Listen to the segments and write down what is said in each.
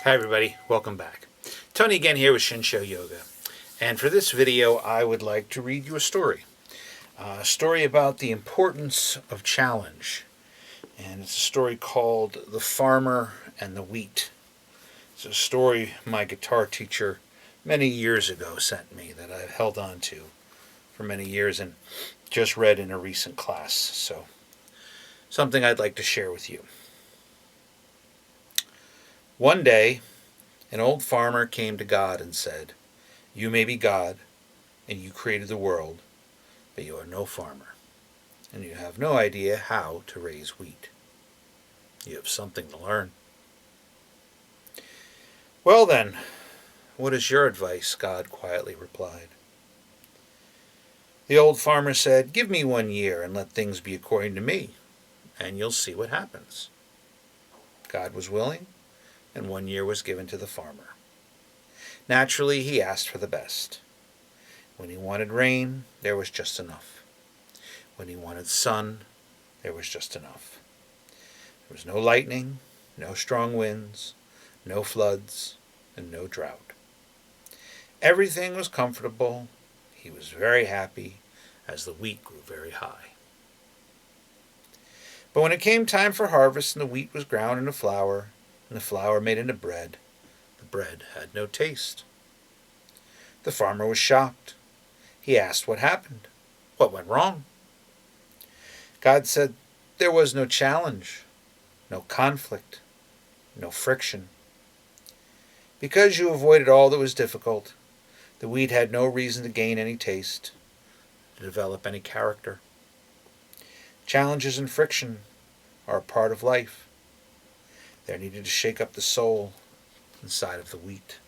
Hi everybody, welcome back. Tony again here with Shinsho Yoga. And for this video I would like to read you a story. A story about the importance of challenge. And it's a story called The Farmer and the Wheat. It's a story my guitar teacher many years ago sent me that I've held on to for many years and just read in a recent class. So something I'd like to share with you. One day, an old farmer came to God and said, "You may be God, and you created the world, but you are no farmer, and you have no idea how to raise wheat. You have something to learn." "Well then, what is your advice?" God quietly replied. The old farmer said, "Give me 1 year and let things be according to me, and you'll see what happens." God was willing, and 1 year was given to the farmer. Naturally, he asked for the best. When he wanted rain, there was just enough. When he wanted sun, there was just enough. There was no lightning, no strong winds, no floods, and no drought. Everything was comfortable. He was very happy as the wheat grew very high. But when it came time for harvest and the wheat was ground into flour, and the flour made into bread, the bread had no taste. The farmer was shocked. He asked what happened. What went wrong? God said there was no challenge, no conflict, no friction. Because you avoided all that was difficult, the wheat had no reason to gain any taste, to develop any character. Challenges and friction are a part of life. They're needed to shake up the soul inside of the wheat.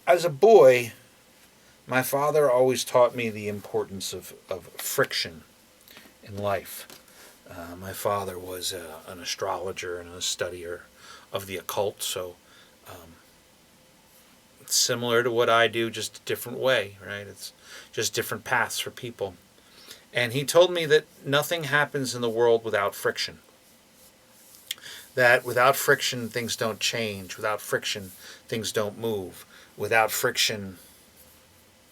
As a boy, my father always taught me the importance of friction in life. My father was an astrologer and a studier of the occult, so it's similar to what I do, just a different way, right? It's just different paths for people. And he told me that nothing happens in the world without friction. That without friction, things don't change. Without friction, things don't move. Without friction,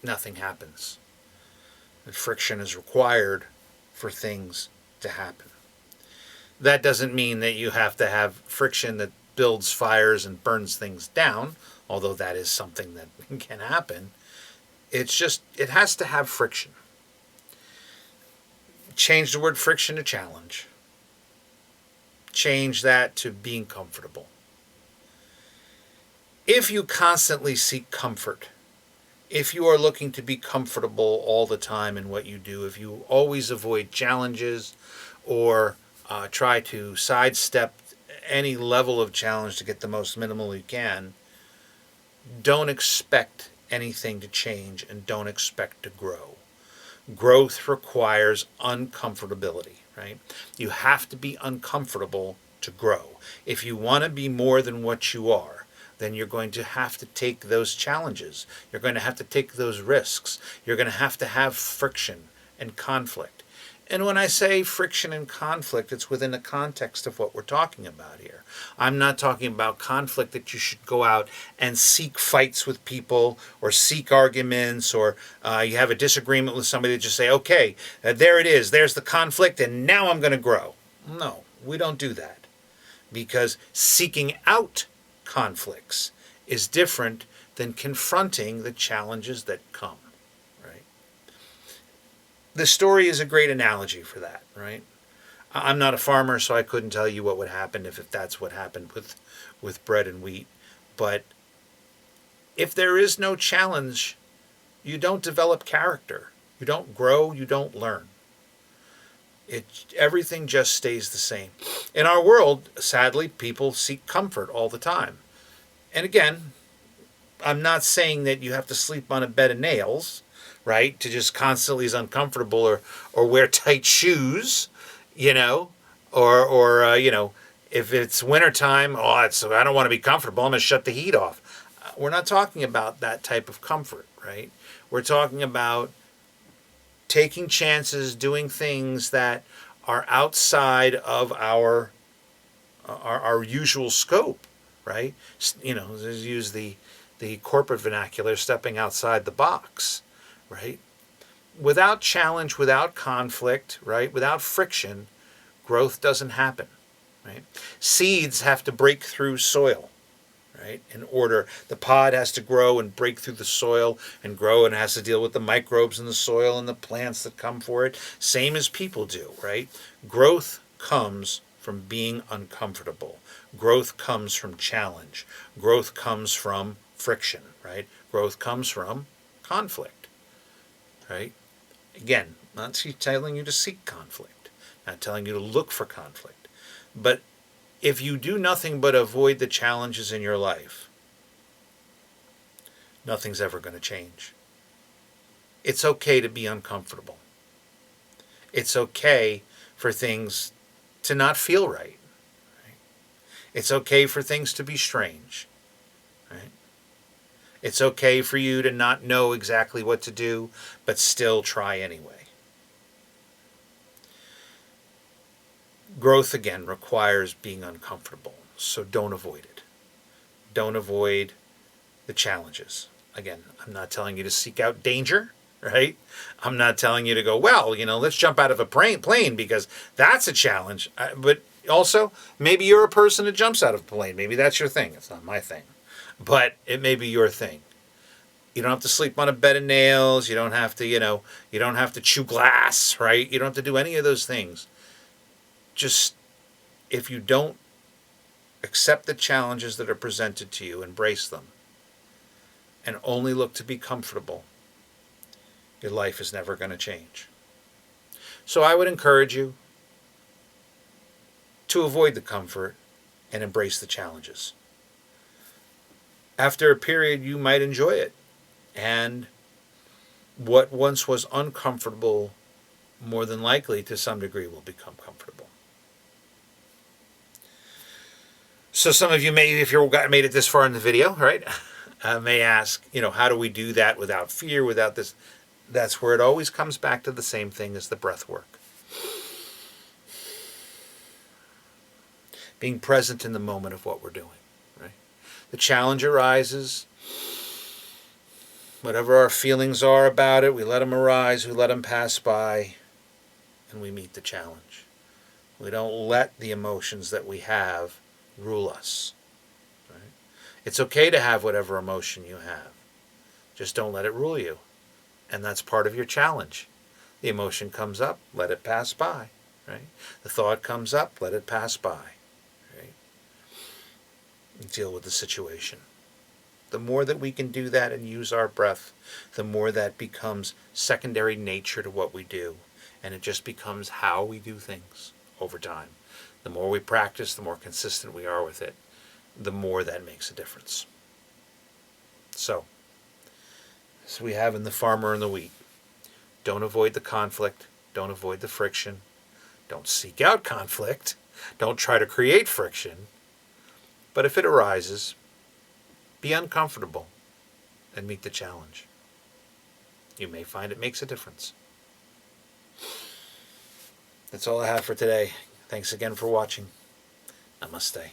nothing happens. And friction is required for things to happen. That doesn't mean that you have to have friction that builds fires and burns things down, although that is something that can happen. It's just, it has to have friction. Change the word friction to challenge. Change that to being comfortable. If you constantly seek comfort, if you are looking to be comfortable all the time in what you do, if you always avoid challenges or try to sidestep any level of challenge to get the most minimal you can, don't expect anything to change and don't expect to grow. Growth requires uncomfortability, right? You have to be uncomfortable to grow. If you want to be more than what you are, then you're going to have to take those challenges. You're going to have to take those risks. You're going to have friction and conflict. And when I say friction and conflict, it's within the context of what we're talking about here. I'm not talking about conflict that you should go out and seek fights with people or seek arguments, or you have a disagreement with somebody that just say, okay, there it is, there's the conflict, and now I'm going to grow. No, we don't do that. Because seeking out conflicts is different than confronting the challenges that come. The story is a great analogy for that, right? I'm not a farmer, so I couldn't tell you what would happen if that's what happened with bread and wheat. But if there is no challenge, you don't develop character. You don't grow, you don't learn. Everything just stays the same. In our world, sadly, people seek comfort all the time. And again, I'm not saying that you have to sleep on a bed of nails, right? To just constantly is uncomfortable, or wear tight shoes, or if it's wintertime, I don't want to be comfortable, I'm going to shut the heat off. We're not talking about that type of comfort, right? We're talking about taking chances, doing things that are outside of our our usual scope, right? Use the corporate vernacular, stepping outside the box, right? Without challenge, without conflict, right? Without friction, growth doesn't happen, right? Seeds have to break through soil, right? In order, the pod has to grow and break through the soil and grow, and it has to deal with the microbes in the soil and the plants that come for it. Same as people do, right? Growth comes from being uncomfortable. Growth comes from challenge. Growth comes from friction, right? Growth comes from conflict, right? Again, not telling you to seek conflict, not telling you to look for conflict, but if you do nothing but avoid the challenges in your life, nothing's ever going to change. It's okay to be uncomfortable. It's okay for things to not feel right. It's okay for things to be strange. Right? It's okay for you to not know exactly what to do, but still try anyway. Growth, again, requires being uncomfortable, so don't avoid it. Don't avoid the challenges. Again, I'm not telling you to seek out danger, right? I'm not telling you to go, well, let's jump out of a plane because that's a challenge. But also, maybe you're a person that jumps out of a plane. Maybe that's your thing. It's not my thing. But it may be your thing. You don't have to sleep on a bed of nails. You don't have to, you don't have to chew glass, right? You don't have to do any of those things. Just, if you don't accept the challenges that are presented to you, embrace them, and only look to be comfortable, your life is never going to change. So I would encourage you to avoid the comfort and embrace the challenges. After a period, you might enjoy it. And what once was uncomfortable, more than likely, to some degree, will become comfortable. So some of you may, if you've made it this far in the video, right, may ask, how do we do that without fear, without this? That's where it always comes back to the same thing as the breath work. Being present in the moment of what we're doing, right? The challenge arises. Whatever our feelings are about it, we let them arise, we let them pass by, and we meet the challenge. We don't let the emotions that we have rule us. Right? It's okay to have whatever emotion you have. Just don't let it rule you. And that's part of your challenge. The emotion comes up, let it pass by. Right? The thought comes up, let it pass by. Right? And deal with the situation. The more that we can do that and use our breath, the more that becomes secondary nature to what we do. And it just becomes how we do things over time. The more we practice, the more consistent we are with it, the more that makes a difference. So, as we have in the farmer and the wheat, don't avoid the conflict, don't avoid the friction, don't seek out conflict, don't try to create friction, but if it arises, be uncomfortable and meet the challenge. You may find it makes a difference. That's all I have for today. Thanks again for watching. Namaste.